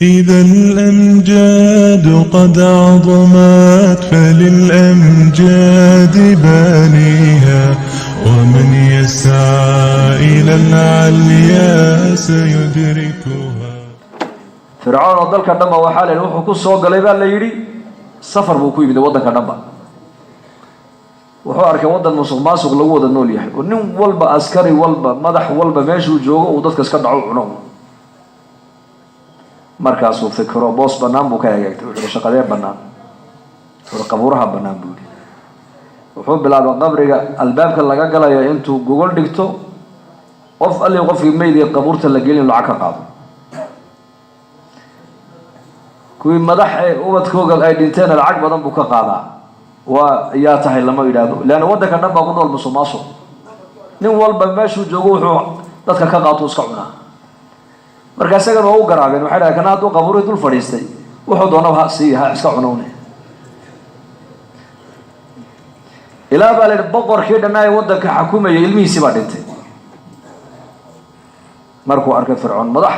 إذا الأمجاد قد عظمت فللأمجاد بانيها ومن يسعى إلى العليا سيدركها. فرعون ضلك دم وحاله وحو كسو غلي با لا يري سفر بو كيميد ودنك دم wuxuu arkay wadan musuqmaasuq lagu wada nool yahay oo nin walba askari walba madax walba meeshuu joogo uu dadka iska dhaco cuno markaas uu fikro boos banaan buu ka eegay wuxuu shaqadee banaan oo qabuuraha banaan buu wuxuu bilaabay qabriga albaabka laga galayo intuu gogol dhigto qof alle qofkii meeyay qabuurta la gelin lacag ka qaado kuwii madax ee ubadkooga ay dhinteen lacag badan buu ka qaadaa ويا تحي لما يدادو لأن ودك النبى قلنا المسوماسو نين والبا ماشو جوجو وحو dadka ka qaato iska cuna marka isaga oo garaabeen waxa ay kana doo qabuur dul fadhiistay wuxuu doonaa ha iska cunoone ilaa baa la boqorkii dhanay wadanka xukumayay ilmihiisa baa dhintay markuu arkay fircoon madax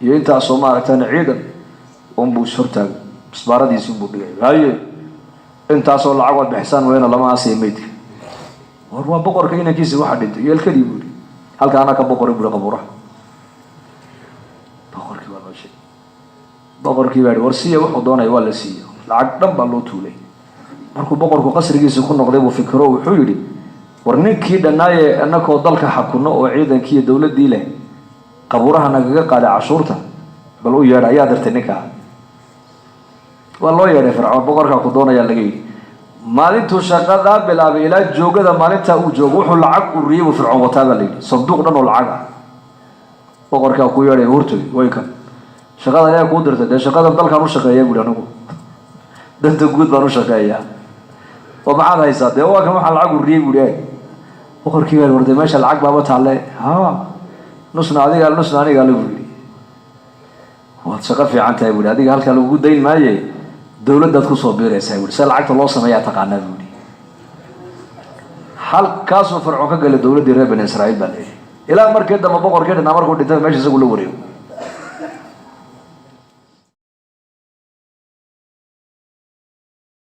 iyo inta Soomaaliyeed ciidan buu shurtaag isbaaradiisu buu dhigay haye intaasoo lacag wad bixsan weena lama aasay meedka war waa boqorka inankiisa waxa dhintay yeelkadii buu halka ana ka boqoray buu qabuuraha boqorkii waa loo sheegay boqorkii baa warsiya wuxuu doonay waa la siiyo lacag dhan baa loo tuulay markuu boqorku qasrigiisa ku noqday buu fikro wuxuu yiri war ninkii dhanaaye anakoo dalka xakuno oo ciidankii dawladii leh qabuuraha nagaga qaaday cashuurta bal u yeedhay ayaa dartay ninka والله يا فرعون بقرك كدونا يا لقي maalintu shaqada bilaabay ila joogada maalinta uu joogo wuxuu lacag u riibo fircoon wataada leeyahay sanduuq dhan oo lacag ah boqorka ku yeeray hortay way ka shaqada ayaa ku dirtay shaqada dalkan u shaqeeyay guri anagu danta guud baan u shaqeeyaa oo maxaad haysaa de waa kan waxa lacag u riibo guri boqorkii waa warday meesha lacag baaba taale ha nusna adiga nusna aniga la guri waa shaqo fiican tahay guri adiga halka lagu dayn maayay dawladda ku soo biiraysaa wuu sal lacagta loo sameeyaa taqaanaa buu hal kaasoo fircoon ka galay dawladda reer bani Israa'iil baa ilaa markii dambe boqorkeedna markuu dhintay meesha isagu la wareego